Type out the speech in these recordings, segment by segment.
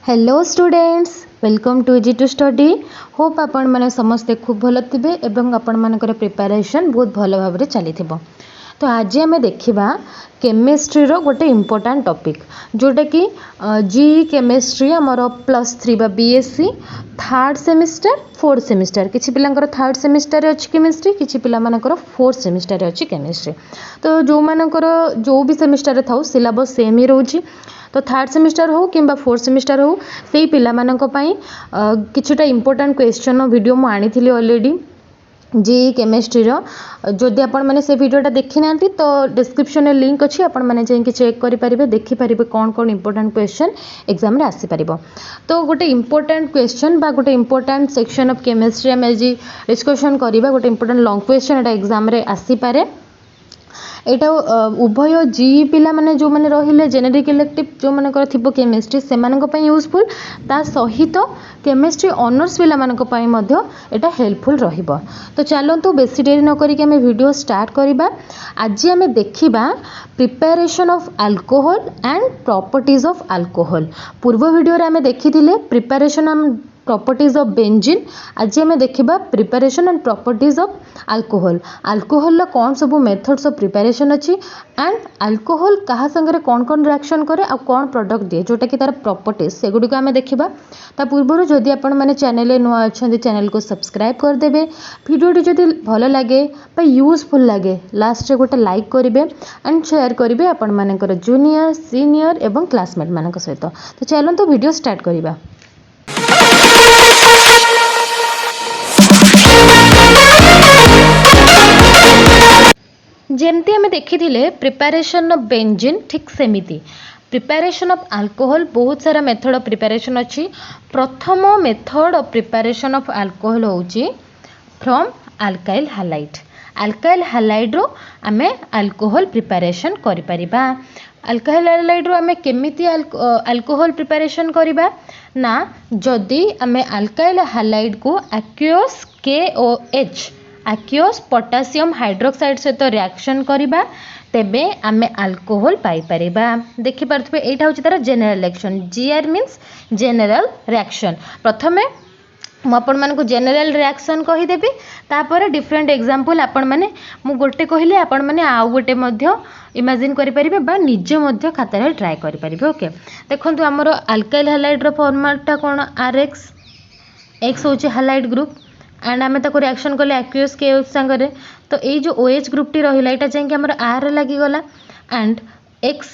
Hello students, welcome to easy to study. Hope आपण मैंने समस्ते खूब भल थे और आपण मानकर प्रिपरेशन बहुत भल भाव चली। तो आज आम देखा केमिस्ट्री गोटे इम्पोर्टाट टॉपिक जोटा कि जी केमिस्ट्री आमर +3 बा BSc third semester fourth semester किसी पिलांकर थर्ड सेमिस्टर अच्छी केमिस्ट्री किसी पिलांकर फोर्थ सेमिस्टर अच्छी केमिस्ट्री। तो जो मानकर जो भी सेमिस्टर था सिलेबस सेम ही रोची। तो थर्ड सेमिस्टर हो कि फोर्थ सेमिस्टर हो से पिला किछटा इम्पोर्टाट क्वेश्चन वीडियो मु आनी ऑलरेडी जी केमिस्ट्री जदि आपण मैंने से वीडियोटा देखी ना तो डिस्क्रिप्शन में लिंक अच्छी आपण मैंने जाकि चेक करेंगे देखिपारे कौन कौन इम्पोर्टाट क्वेश्चन एग्जाम रे आसीपर। तो गोटे इम्पोर्टाट क्वेश्चन बा गोटे इम्पोर्टाट सेक्शन ऑफ केमिस्ट्री आम आज डिस्कशन करवा गोटे इम्पोर्टाट लॉन्ग क्वेश्चन एटा एग्जाम रे आसीपारे। यहाँ उभय जी पिला माने जो मैंने रहिले जेनेरिक इलेक्टिव जो मानकर थी केमिस्ट्री से यूजफुल ता सहित केमिस्ट्री ऑनर्स पिला यहाँ हेल्पफुल रहिबो। तो चलतु बेसी डेरी न करिक आमे वीडियो स्टार्ट करवा। आज आमे देखिबा preparation of alcohol and properties of alcohol. पूर्व वीडियो रे आमे देखिथिले preparation and properties of benzene. आज आमे देखिबा preparation and properties of alcohol. Alcohol कौन सब मेथड्स ऑफ प्रिपरेशन अच्छी एंड अल्कोहल कहा संगे कौन कौन रिएक्शन करे और कौन प्रोडक्ट दिए जोटा कि तार प्रॉपर्टीज से गुडी को आमे देखिबा। ता पूर्व जदि आपण माने चैनल नुआ अच्छा चैनल को सब्सक्राइब कर देबे। वीडियोटी जदि भल लगे बा यूजफुल लगे लास्ट रे गोटे लाइक करेंगे एंड शेयर करेंगे आपण मानकर जूनियर सीनियर एवं क्लासमेट मान सहित। तो चलते वीडियो स्टार्ट करवा। जेमती आम देखी प्रिपरेशन ऑफ बेंजीन ठीक सेमिति प्रिपरेशन ऑफ अल्कोहल बहुत सारा मेथड ऑफ प्रिपरेशन अच्छी। प्रथम method of preparation of alcohol होची from alkyl halide. Alkyl halide रो आमे अल्कोहल प्रिपरेशन करि परिबा। अल्काइल हालाइड रो आमे केमिति अल्कोहल प्रिपरेशन करिबा ना जदि आमे अल्काइल हालाइड को aqueous KOH aqueous potassium hydroxide सहित रिएक्शन करिबा तेबे आमे अल्कोहल पाई परिबा। देखि पारथबे एटा होची तार general reaction. GR means general reaction. प्रथमे मु आपण मानकु जनरल रिएक्शन कहि देबी तापर डिफरेंट एग्जांपल आपण माने मु गोटे कहिले आपण माने आ गोटे मध्य इमेजिन करि परिबे बा निजे मध्य खाता रे ट्राई करि परिबे। ओके देखंतु हमरो अल्काइल हालाइड रो फॉर्मेटटा कोन RX X होची हालाइड ग्रुप एंड आम ताको रिएक्शन कले एक्वस KOH संगे। तो ये जो OH ग्रुप टी रहा यहाँ जाकि आम R लगिगला एंड X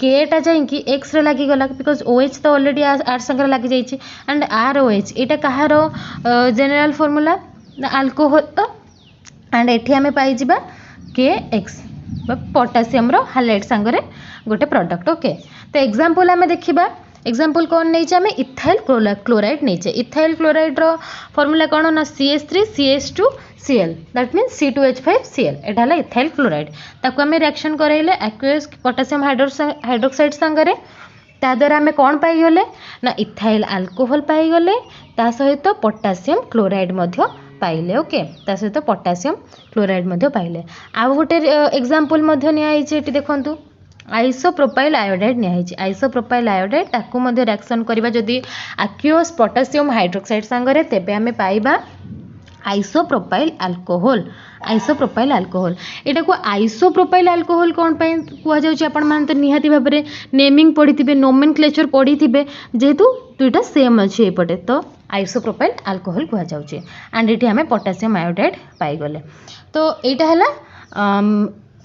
Kटा जाकि X रे लगिगला बिकज OH तो ऑलरेडी R संगे लग जाइए एंड ROH यहाँ कहार जनरल फॉर्मूला अल्कोहल। तो एंड एठी आम पाइबा KX पोटासियम रो हालाइड संगे गोटे प्रोडक्ट। ओके तो एग्जांपल आम देखिबा। एग्जांपल कौन नहीं आम इथाइल क्लोराइड नहीं। इथाइल क्लोराइड रो फॉर्मूला कौन ना CH3CH2Cl दैट मीन्स C2H5Cl एटा है इथाइल क्लोराइड। ताको आम रिएक्शन कराइले एक्वस पोटासियम हाइड्रोक्साइड संगे ता द्वारा आम कौन पाईगले ना इथाइल अल्कोहल पाईगले ता सहित पोटासियम क्लोराइड मध्य पाइले। ओके ता सहित पोटासियम क्लोराइड मध्य पाइले। आ गोटे एग्जांपल मध्य निया देखंतु आइसोप्रोपाइल आयोडाइड निया। आइसोप्रोपाइल आयोडाइड ताकू मध्य रिएक्शन करबा जदि एक्वस पोटासियम हाइड्रोक्साइड संगे तेबे आमे पाइबा आइसोप्रोपाइल अल्कोहल। आइसोप्रोपाइल अल्कोहल एटा को आइसोप्रोपाइल अल्कोहल कौन पाई कुआ जाउची आपण मान तो निहाती भाबरे नेमिंग पढ़ी नोमेनक्लेचर पढ़ी जेहेतु दुईटा सेम अच्छे एपटे। तो आइसोप्रोपाइल अल्कोहल कुआ जाउची एंड एठी आमे पोटासियम आयोडाइड पाई गले। तो एटा हला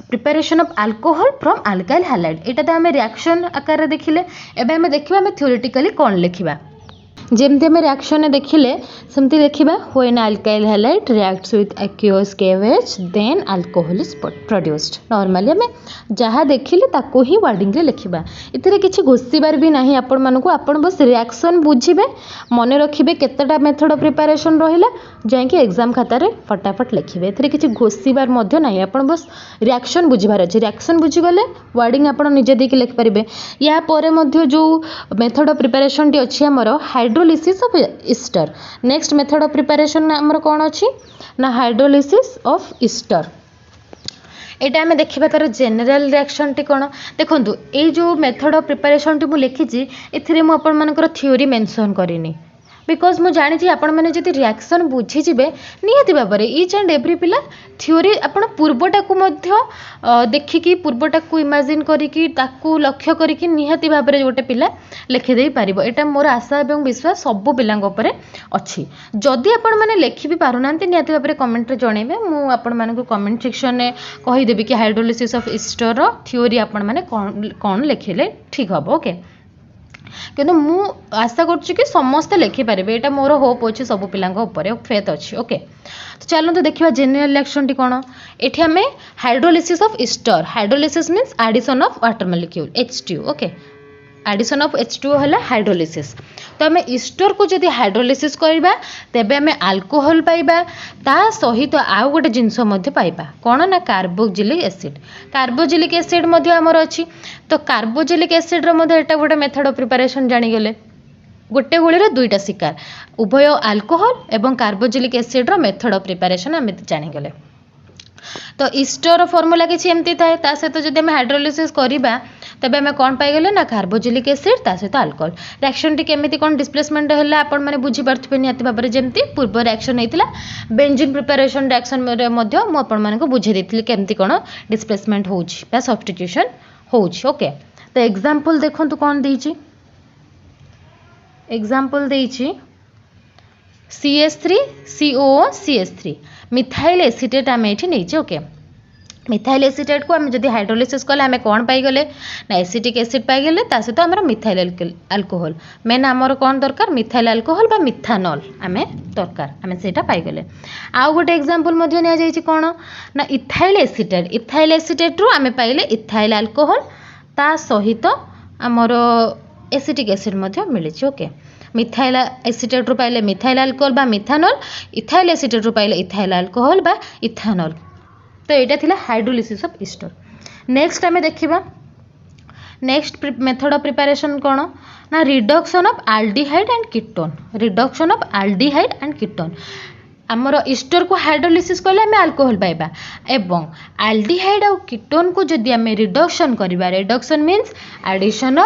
preparation of alcohol from alkyl halide. एटा तो आम रिएक्शन आकार देखिले। एबे आम देखिबा आम थ्योरेटिकली कौन लिखिबा। जेमती आम रिएक्शन देखिले सेमती लिखिबा when alkyl halide reacts with aqueous KOH then alcohol is produced. Normally आम जहाँ देखिले ताको ही वर्डिंग रे लिखिबा। इतरे किछि घोषिबार भी नाही आपण मानकु। आपण बस रिएक्शन बुझिबे मने रखिबे केतेटा मेथड ऑफ प्रिपरेशन रहिला जायकि एग्जाम खाता रे फटाफट लिखिबे। इतरे किछि घोषिबार मध्य नाही आपण बस रिएक्शन बुझिबार अछि। रिएक्शन बुझी गले वर्डिंग आपण निजे देके लिख परिबे। या परे मध्य जो मेथड ऑफ प्रिपरेशन टी अछि हमरो hydrolysis of Easter. Next method of preparation हमरो कोन अछि ना हाइड्रोलिसिस ऑफ ईस्टर। एटा आम देखा तार जेनेल रिएक्शन टी कौन देखो ये जो मेथड ऑफ प्रिपरेशन टी मुझे लिखी मुझे थ्योरी मेंशन करनी बिकज मुझे जानी आपण मैंने जब रिएक्शन बुझीजे निहाती भाव में इच एंड एव्री पिला थ्योरी आपण पूर्वटा को देखिकी पूर्वटा को इमेजिन करिकी ताकू लक्ष्य करिकी निहाती भाव में गोटे पिला लिखिदे पार यहाँ मोर आशा और विश्वास सब पिलांक अच्छी जदि आपण मैंने लिखि भी पारुना निहाती भाव में कमेंट जनइबे मुझे आपण मानक कमेंट सेक्शन में कहीदेवी कि हाइड्रोलिसिस ऑफ ईस्टर थ्योरी आपण मैंने कौन लिखिले ठीक हम ओके किंतु मु आशा करुच्ची कि समस्ते लिखिपारे यहाँ मोर होप अच्छे सब पिलांर फेथ अच्छी ओके तो चलते देखा जेनेल रिएक्शन टी कौन ये आम hydrolysis of ester hydrolysis means addition of water molecule H2 okay addition of H2 है हाइड्रोलिसिस तो आम ईस्टर को जब हाइड्रोलिसिस करवा तेबे आम अल्कोहल पाइबा ता सहित आउ गोटे जिनस पाइबा कौन ना कार्बोजिलिक एसिड आमर अच्छी तो कार्बोजिलिक एसिड एटा गोटे मेथड ऑफ प्रिपरेशन जानीगले गोटे गोली दुईटा शिकार उभय अल्कोहल एवं कार्बोजिलिक एसिड मेथड ऑफ प्रिपरेशन आम जानीगले तो ईस्टर फॉर्मूला किसी एमती थाए ता सहित जब आम हाइड्रोलिसिस करवा तबे आम कौन पाइगले ना कार्बोजिलिक एसिड ता सहित अल्कोहल रिएक्शन टी केमिति कौन डिस्प्लेसमेंट है आपण मैंने बुझी पार्थिबे निहाती भाव में जमती पूर्व रिएक्शन होता बेंजीन प्रिपरेशन रिएक्शन आपको बुझे देती केमती कौन डिस्प्लेसमेंट होगा सब्स्टिट्यूशन होची ओके तो एग्जांपल देखो कौन देछि एग्जांपल देछि CH3 COO CH3 methyl acetate आम ये नहीं ओके मिथाइल एसीटेट को आम जब हाइड्रोलिसिस कले आम कौन पाइगले ना एसिटिक एसिड पाइगले ता सहित आम मिथाइल अल्कोहल मेन आमर कौन दरकार मिथाइल अल्कोहल बा मिथानॉल आम दरकार आम से पाइगले आउ गोटे एग्जांपल नि कौन ना इथाइल एसीटेट रु आम पाइले इथाइल अल्कोहल ता सहित आमर एसिटिक एसिड मिली ओके मिथाइल एसीटेट रु पाइले मिथाइल अल्कोहल बा मिथानॉल इथाइल एसीटेट रु पाइले इथाइल अल्कोहल बा इथानॉल तो यहाँ थिला हाइड्रोलिसिस ऑफ ईस्टर नेक्स्ट आम देखा नेक्स्ट मेथड ऑफ प्रिपरेशन कौन ना reduction of aldehyde and ketone reduction of aldehyde and ketone आमर ईस्टर को हाइड्रोलिसिस कले आम अल्कोहल पाइबा एवं आल्डिहाइड और कीटोन को जदि आम रिडक्शन करवा reduction means addition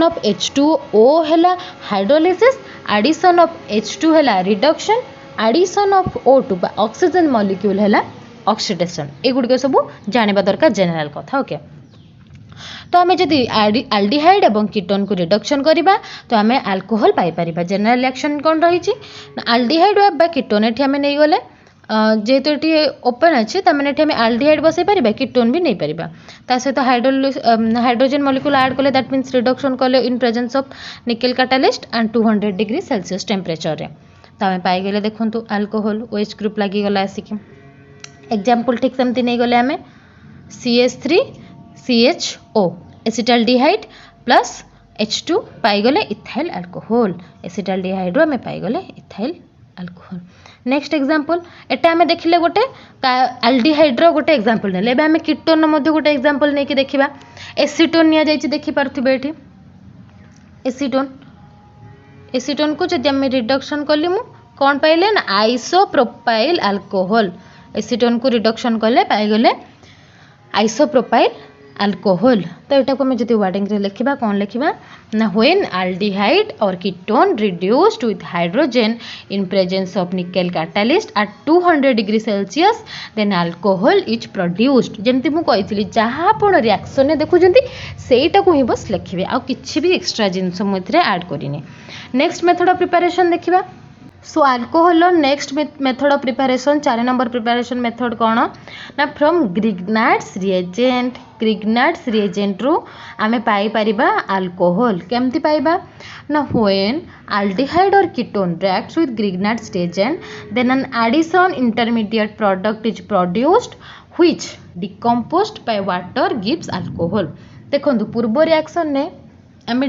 of H2O है हाइड्रोलिसिस एडिशन ऑफ H2 है रिडक्शन एडिशन ऑफ O2 बा ऑक्सीजन मॉलिक्यूल है ऑक्सीडेशन एगुड़िक सब जाना दरकार जेनेराल कथा ओके तो आम जब आल्डिहाइड और कीटोन को रिडक्शन करवा तो आम अल्कोहल पाइपर जेनेराल रिएक्शन कौन रही आल्डिहाइड बा कीटोन ये आम नहीं गले जेहेतु ये ओपन अच्छे तमें आम आल्डिहाइड बसई पार कीटोन भी नहीं पार सहित हाइड्रोजन मॉलिक्यूल ऐड कले दैट मीन्स रिडक्शन कले इन presence of nickel catalyst and 200 degree Celsius temperature रे तो आम पाइगले देखो अल्कोहल OH ग्रुप लगिगला आसिक एग्जांपल ठीक सेमती नहीं गले आम CH3 CHO acetaldehyde plus H2 पाइगले इथाइल अल्कोहल एसिटाल्डिहाइड आम पाइगले इथाइल अल्कोहल नेक्स्ट एग्जांपल एटा आम देखिले गोटे आल्डिहाइड्र गोटे एग्जांपल ने आम कीटोन गोटे एग्जांपल नहीं कि देखा एसीटोन नि जाइए देखिपे ये एसीटोन को जब आम रिडक्शन कली मु कौन पाइले ना आइसोप्रोपाइल अल्कोहल एसीटोन को रिडक्शन कले पाइगले आइसोप्रोपाइल अल्कोहल तो यहाँ को जब वार्डिंग लिखा कौन लिखा ना व्हेन आल्डिहाइड और ketone reduced with hydrogen in presence of nickel catalyst at 200 degree Celsius then alcohol is produced जमती मुझे जहाँ आप रिएक्शन देखुं सेटा को ही बस लिखे आ कि भी एक्सट्रा जिनस मुझे ऐड करनी नेक्स्ट मेथड ऑफ प्रिपरेशन देखा so alcohol next method of preparation 4 number preparation method कौन ना फ्रॉम ग्रिग्नार्ड्स रिएजेंट रु आमे पाई परिबा अल्कोहल केमती पाइबा ना व्हेन आल्डिहाइड और ketone reacts with Grignard's reagent then an addition intermediate product is produced which decomposed by water gives alcohol देखो पूर्व रिएक्शन ने आमे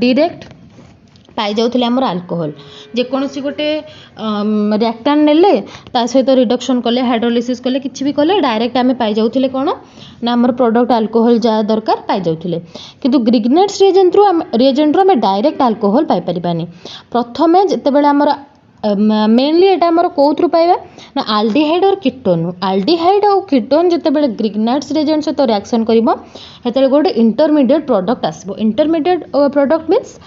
डायरेक्ट पाई जाउथिले हमर अल्कोहल जेकोसी गोटे रिएक्टेंट नेले ता सहित रिडक्शन कले हाइड्रोलिसिस कले किछि भी कले डायरेक्ट आमे पाई जाउथिले कोन ना हमर प्रोडक्ट अल्कोहल जा दरकार पाई जाउथिले किंतु ग्रिग्नार्ड्स रिएजेंट रो आमे डायरेक्ट अल्कोहल पाई परिबानी प्रथमे जते बेले हमर मेनली एटा हमर कोथ्रु पाइबा ना आल्डिहाइड और कीटोन आल्डिहाइड और कीटोन जेतेबेले ग्रिग्नाइट्स रिएजेंट सहित रिएक्शन करिवो हेतेबेले गोटे इंटरमीडिएट प्रोडक्ट आसबो इंटरमीडिएट प्रोडक्ट मीन्स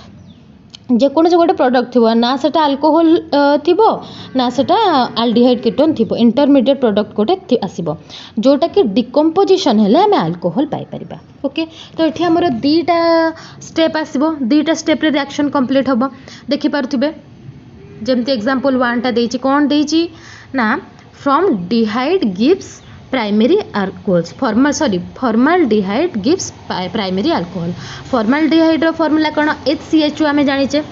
जेकोसी गोटे प्रोडक्ट थी ना सेटा अल्कोहल थी ना सेटा आल्डिहाइड कीटोन थी इंटरमीडिएट प्रोडक्ट गोटे आसब जोटा कि डिकम्पोजिशन हेले आम अल्कोहल पाई परिबा ओके। तो ये आमर दीटा स्टेप आसब दीटा स्टेप रे रिएक्शन कंप्लीट हम देखि पारुथिबे जमती एग्जांपल 1 टा देछि कोन देछि ना from aldehyde gives primary alcohols formaldehyde gives primary alcohol formaldehyde रो फॉर्मूला कोन HCHO आमे जानिचे।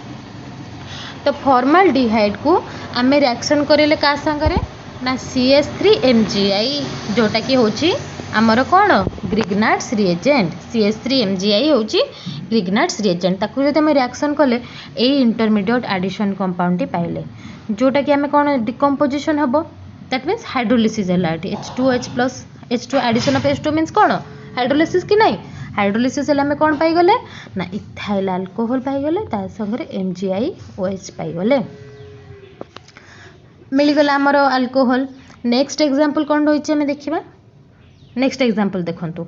तो फॉर्माल्डिहाइड को आमे रिएक्शन करेले का संगरे ना CH3MgI जोटा कि होची आमर कोन ग्रिग्नाइट्स रिएजेंट CH3MgI होची ग्रिग्नाइट्स रिएजेंट ताकू जदि आमे रिएक्शन कले ए इंटरमीडिएट एडिशन कंपाउंड टी पाइले जोटा कि आमे कोन डिकम्पोजिशन हबो दैट मीन्स हाइड्रोलिसिस है H2H plus H2 addition of H2 means कौन हाइड्रोलिसिस कि नहीं हाइड्रोलिसिस है कौन पाईगले ना इथाइल अल्कोहल पाईगले ता संगे MgIOH पाईगले मिलगला आमर अल्कोहल। नेक्स्ट एग्जांपल कौन रही है देखा नेक्स्ट एग्जांपल देखंतु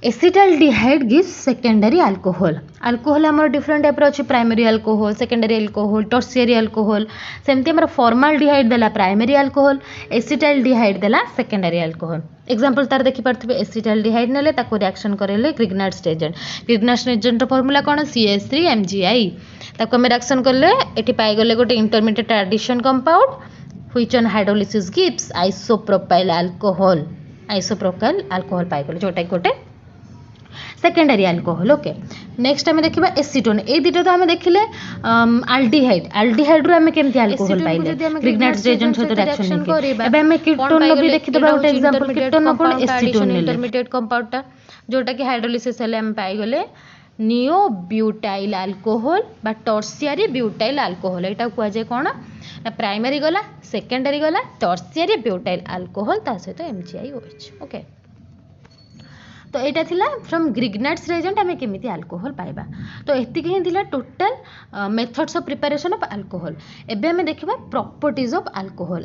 acetaldehyde gives secondary alcohol alcohol आमर डिफरेंट टाइप अच्छे primary alcohol secondary alcohol tertiary alcohol सेमती आमर फॉर्माल्डिहाइड देला प्राइमरी अल्कोहल एसिटाल्डिहाइड देला सेकेंडरी अल्कोहल एग्जांपल तार देखि पारथिबे एसिटाल्डिहाइड नेले ताको रिएक्शन करेले ग्रिग्नाइट्स रिएजेंट फॉर्मूला कोन CH3MgI ताको हम रिएक्शन करले एठी पाई गले गोटे intermediate addition compound which on hydrolysis gives isopropyl alcohol पाई गले जोटा गोटे सेकेंडरी अल्कोहल ओके। नेक्स्ट आम देखा एसीटोन ए दुटा तो आम देखिले आल्डिहाइड रू आम केमती अल्कोहल पाइले ग्रिग्नाइट्स रिएजेंट सहित रिएक्शन करबा एबे हम कीटोन भी देखिदबा गोटे एग्जांपल कीटोन कोन एसीटोन इंटरमीडिएट कंपाउंडटा जोटा कि हाइड्रोलिसिस हेले हम पाई गले नियोब्यूटाइल अल्कोहल बा टर्शियरी ब्यूटाइल अल्कोहल एटा कुआ जे कोन ना प्राइमरी गला सेकेंडरी गला टर्शियरी ब्यूटाइल अल्कोहल ता सहित MgIOH ओके। तो यहाँ थिला फ्रॉम ग्रिग्नाइट्स रिएजेंट आम केमिति अल्कोहल पाइबा तो एतिक ही थिला total methods of preparation of alcohol. एबे हमें देखिबा प्रॉपर्टीज ऑफ अल्कोहल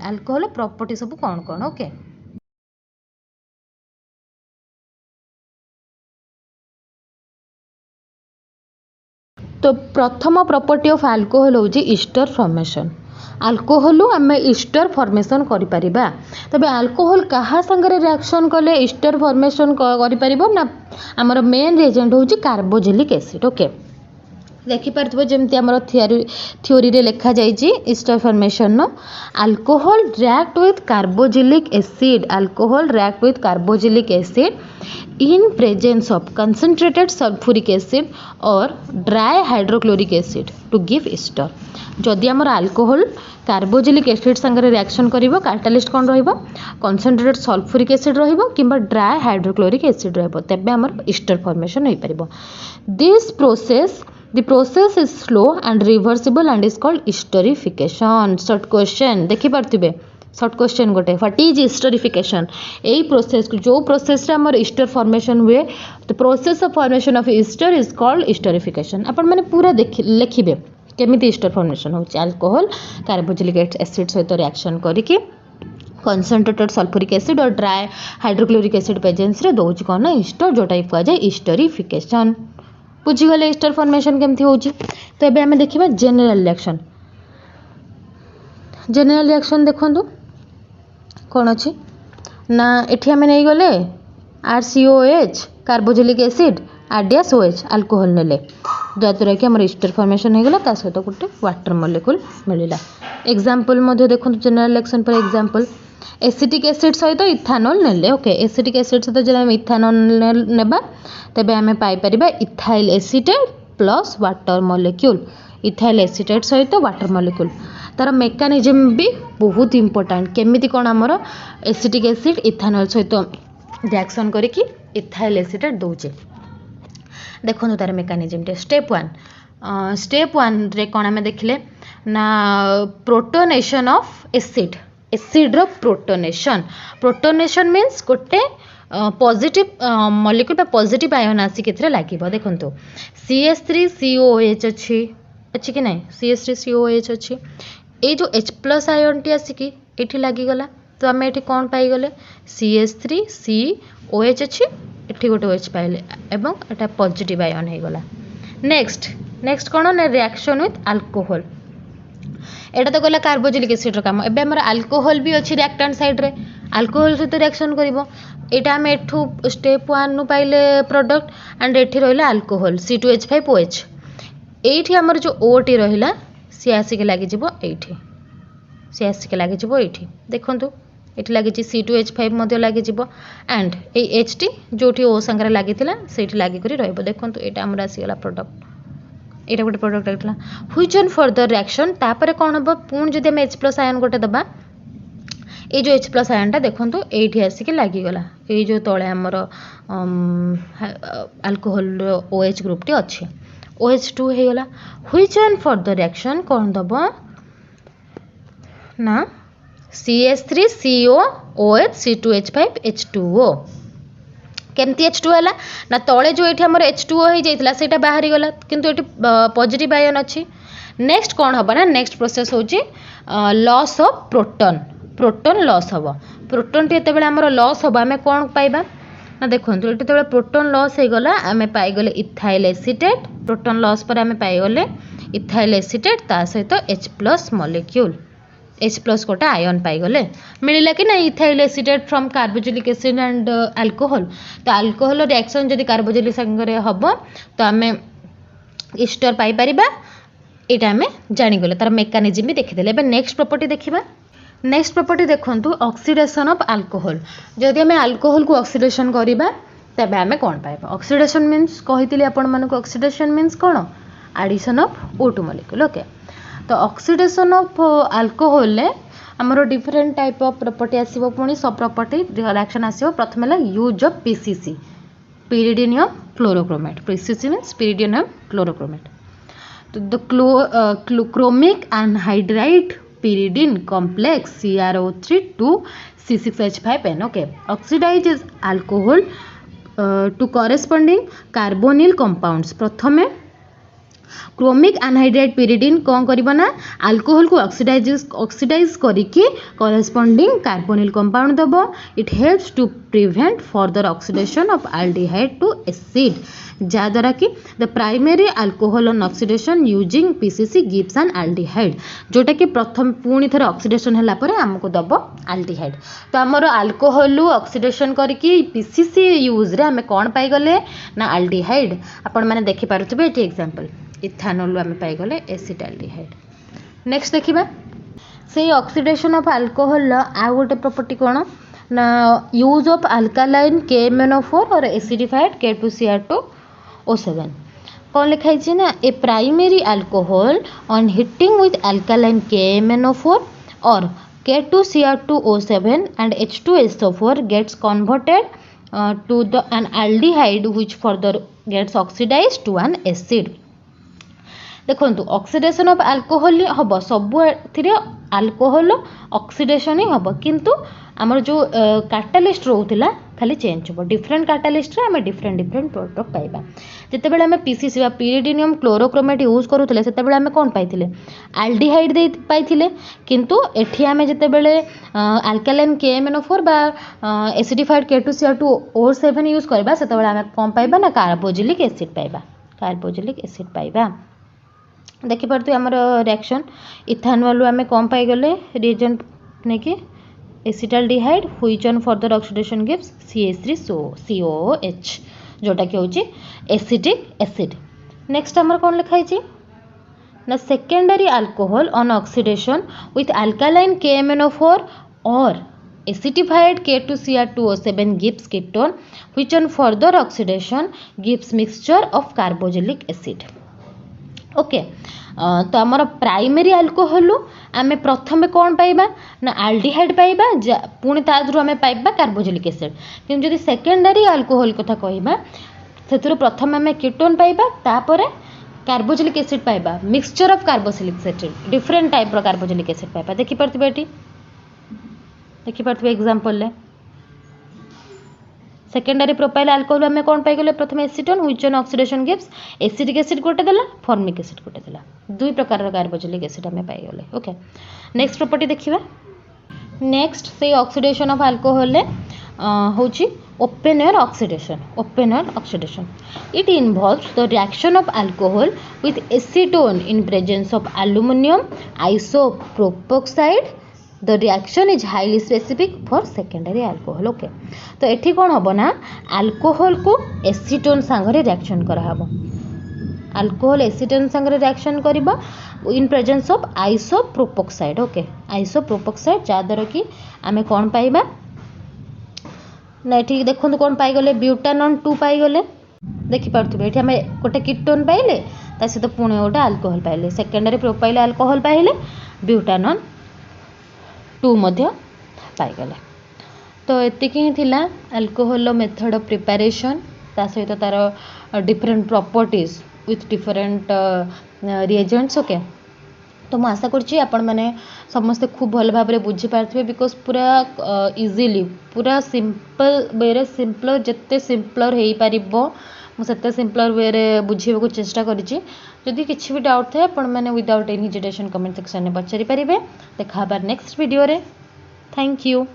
प्रॉपर्टी सब कौन कौन ओके। तो प्रथम प्रॉपर्टी ऑफ अल्कोहल होची ईस्टर फॉर्मेशन अल्कोहल आम ईस्टर फॉर्मेशन करिपरिबा तबे अल्कोहल कहा संगे रिएक्शन कले ईस्टर फॉर्मेशन करिपरिबो ना हमर मेन रिएजेंट होची कार्बोक्सिलिक एसिड ओके। देखि पारथबो जेमति हमर थ्योरी रे लिखा जाईची ईस्टर फॉर्मेशन नो alcohol react with carboxylic acid in presence of concentrated sulfuric acid or dry hydrochloric acid to give ester। जदि आमर अल्कोहल कार्बोक्सिलिक एसिड संगे रिएक्शन करिवो कैटालिस्ट कोन रहइबो कंसंट्रेटेड सल्फ्यूरिक एसिड रहइबो किंबा ड्राई हाइड्रोक्लोरिक एसिड रहइबो तबे आमर ईस्टर फॉर्मेशन होई परिबो। The process is slow and reversible and is called esterification। Short question देखि पारथिबे शॉर्ट क्वेश्चन गोटे व्हाट इज ईस्टरिफिकेशन यही प्रोसेस जो प्रोसेस आमर ईस्टर फॉर्मेशन हुए तो process of formation of ester is called esterification. आपण माने पूरा लिखिबे केमिति ईस्टर फॉर्मेशन होची अल्कोहल कार्बोक्सिलिक एसिड सहित रिएक्शन करिकि कंसंट्रेटेड सल्फ्यूरिक एसिड और ड्राई हाइड्रोक्लोरिक एसिड प्रेजेंस रे दोची कोन ईस्टर जोटा कुआ जाय ईस्टरिफिकेशन। बुझिगले ईस्टर फॉर्मेशन केमति होची। तो एबे हमें देखिबा जनरल रिएक्शन। जनरल रिएक्शन देखंतु कौन अच्छी ना एठी आम नहीं गले RCOH carboxylic acid RDSOH alcohol नेले जहाँद्वारा कि आम ईस्टर फॉर्मेशन हो गला सहित गोटे वाटर मॉलिक्यूल मिलला। एग्जांपल मध्य देखो जनरल रिएक्शन पर एग्जांपल एसिटिक एसिड सहित इथानोल नेले ओके एसिटिक एसिड सहित जब आम इथानोल नेबा तेबे आम पाई परिबा ethyl acetate plus water molecule ethyl acetate सहित वाटर मॉलिक्यूल तार मेकानिज्म भी बहुत इंपोर्टेंट केमिति कोन हमर एसिटिक एसिड इथानोल सहित रिएक्शन करिकि इथाइल एसिटेट दोचे देखो तार मेकानिज्म स्टेप 1 रे कोन हमें देखले ना प्रोटोनेशन ऑफ एसिड रो प्रोटोनेशन मीन्स गोटे पॉजिटिव मॉलिक्यूल पॉजिटिव आयन आसी केथरे लागिबो देखंतो CH3COOH अछि कि नहीं CH3COOH अछि ये जो H प्लस आयन टी आसिकी ये लगिगला तो आम ये कौन पाईगले CH3COH अच्छी ये गोटे OH पाइले एवं एटा पॉजिटिव आयन हो गला। नेक्स्ट कौन ना रिएक्शन विथ अल्कोहल एटा तो गला कार्बोक्सिलिक एसिड काम एबे हमर अल्कोहल भी अच्छी रिएक्टेंट साइड रे अल्कोहल सहित रिएक्शन करिवो एटा हम एठू स्टेप 1 नु पाइले प्रोडक्ट एंड एठी रहिला अल्कोहल C2H5OH एठी हमर जो O टी रहिला सी आसिक लगी जिवो एठी सी आसिक लगी जिवो एठी देखंतु एठी लगी C2H5 मध्ये लगी जिवो एंड ए H टी जोठी O संगरा लागितिला सेठी लागी करी रहइबो देखंतु एटा हमर आसी गला प्रोडक्ट एटा गोटे प्रोडक्ट आइतला व्हिच वन फर्दर रिएक्शन तापर कोन हबो पुन जदि हम H प्लस आयन गोटे दबा ये जो H प्लस आयन टा देखंतु एठी आसिक लागी गला ए जो तळे हमर अल्कोहल OH ग्रुप टी अछि OH2 हे गला व्हिच वन फर्दर रिएक्शन कोन दबो ना CH3COOH C2H5H2O केमती H2 है ना तले जो ये आमर H2O हो जाता सेटा बाहरी गला किंतु ये पॉजिटिव आयन अच्छी नेक्स्ट कौन हम ना नेक्स्ट प्रोसेस हूँ लॉस ऑफ प्रोटोन लॉस हम प्रोटोन टी जो आमर लॉस हम आम कौन पाइबा ना देखो ये जो प्रोटोन लॉस हो गला आम पाइगले इथाइल एसीटेट प्रोटोन लॉस पर आम पाइगले इथाइल एसीटेट ता सहित H plus molecule H plus गोटे आयन पाइगले मिलला कि ना ethyl acetate from carboxylic acid and alcohol तो अल्कोहल रिएक्शन जदि कार्बोक्सिलिक संगे हम तो आम ईस्टर पाई परिबा एटा आम जानीगले तार मेकानिजम भी देखीदेले। एबे नेक्स्ट प्रॉपर्टी देखिबा नेक्स्ट प्रॉपर्टी देखंतु ऑक्सीडेशन ऑफ अल्कोहल जदि आम अल्कोहल को ऑक्सीडेशन करिबा तबे आम कोन पाइबा ऑक्सीडेशन मीन्स कहितली आपण मानको ऑक्सीडेशन मीन्स कोन addition of O2 molecule okay तो ऑक्सीडेशन ऑफ अल्कोहल आमर डिफरेंट टाइप ऑफ प्रॉपर्टी आसीबो पुणी सब प्रॉपर्टी रिएक्शन आसीबो प्रथम है use of PCC pyridinium chlorochromate PCC means pyridinium chlorochromate तो the chromic anhydride pyridine complex CrO3 to C6H5N okay oxidizes alcohol to corresponding carbonyl compounds प्रथम chromic anhydride pyridine कौन करिबो ना अल्कोहल को ऑक्सीडाइज करिकी कॉरेस्पोंडिंग कार्बोनिल कंपाउंड दबो it helps to prevent further oxidation of aldehyde to acid जहाँद्वारा कि the primary alcohol on oxidation using PCC gives an aldehyde जोटा कि प्रथम पुणी थरे ऑक्सीडेशन हला परे हमको दबो एल्डिहाइड तो हमर अल्कोहल ऑक्सीडेशन करिकी PCC यूज रे हमें कोन पाई गले ना एल्डिहाइड आपण माने देखि पारुथबे एटी एग्जांपल इथानोल आम पाइगले एसिटाल्डिहाइड नेक्स्ट देखिबा से ऑक्सीडेशन ऑफ अल्कोहल आ गोटे प्रॉपर्टी कौन ना यूज ऑफ अल्कालाइन KMnO4 और एसिडिफाइड K2Cr2O7 कौन लिखाई ना a primary alcohol on heating with alkaline KMnO4 और K2Cr2O7 and H2SO4 gets converted to an aldehyde which further gets oxidized to an acid देखो oxidation of alcohol हम सब alcohol oxidation ही हम किंतु आमर जो कैटालिस्ट रोला खाली चेंज हो डिफरेंट कैटालिस्ट आम डिफरेंट प्रोडक्ट पाइबा जितेबाला आम PCC pyridinium chlorochromate यूज करूले से आम कौन पाइले एल्डिहाइड दे पाइले किंतु एठी आम जितेबाला अल्कालाइन KMnO4 बा एसिडिफाइड K2Cr2O7 यूज करबा से आम कौन पाइबा ना कार्बोक्सिलिक एसिड पाइबा देखि पारतु हमर रिएक्शन इथानोल आम कौन पाइगले रिएजेंट नेकी acetaldehyde which on further oxidation gives CH3COOH जोटा कि होची एसिटिक एसिड नेक्स्ट हमर कौन लिखाई छी ना secondary alcohol on oxidation with alkaline KMnO4 और acidified K2Cr2O7 gives ketone which on further oxidation gives mixture of carboxylic acid okay तो आमर प्राइमरी अल्कोहल आम प्रथम कौन पाइबा ना एल्डिहाइड पाइबा पुणी तादरू आम पाइबा कार्बोक्सिलिक एसिड किंतु जदि सेकेंडरी अल्कोहल कथा कहबा से प्रथम आम कीटोन पाइबा तापर कार्बोक्सिलिक एसिड पाइबा mixture of carboxylic acid different type रो कार्बोक्सिलिक एसिड पाइबा देखि पारथिबे एटी देखि पारथिबे एग्जांपल ले सेकेंडरी प्रोपाइल अल्कोहल आम कौन पाइगले प्रथम acetone which on oxidation gives acetic acid गोटे देला फॉर्मिक एसिड गोटे देला दुई प्रकार कार्बोक्सिलिक एसिड आम पाइगले ओके नेक्स्ट प्रॉपर्टी देखिबा नेक्स्ट से ऑक्सीडेशन ऑफ अल्कोहल होची open air oxidation it involves the reaction of alcohol with acetone in presence of aluminum isopropoxide the reaction is highly specific for secondary alcohol okay तो एठी कौन हम ना alcohol को acetone सांगरे reaction करा हबो alcohol acetone सांगरे reaction करबा इन presence of आइसोप्रोपोक्साइड okay आइसोप्रोपोक्साइड जा द्वारा कि आमे कौन पाइबा ना ठीक देखो कौन पाइगले ब्यूटानॉन 2 पाइगले देखिपे ये आम गोटे कीटोन पाइले ता सहित पुणी गोटे अल्कोहल पाइले सेकेंडरी प्रोपाइल अल्कोहल पाइले ब्यूटानॉन 2 पाइगले तो एतिकी ही थिला अल्कोहल मेथड ऑफ प्रिपरेशन ता सहित तार different properties with different reagents okay तो मुझे आशा करुँची आपण मैंने समस्ते खूब भल भाव में बुझीपारे बिकज पूरा इजिली पूरा सिंपल वे सिंपलर जिते सिंपलर हो पार मुझे सिंपलर वे बुझे चेष्टा करी जदि किसी भी डाउट थे आपण मैंने without any hesitation comment section में पचारि पारे देखा नेक्स्ट वीडियो रे थैंक यू।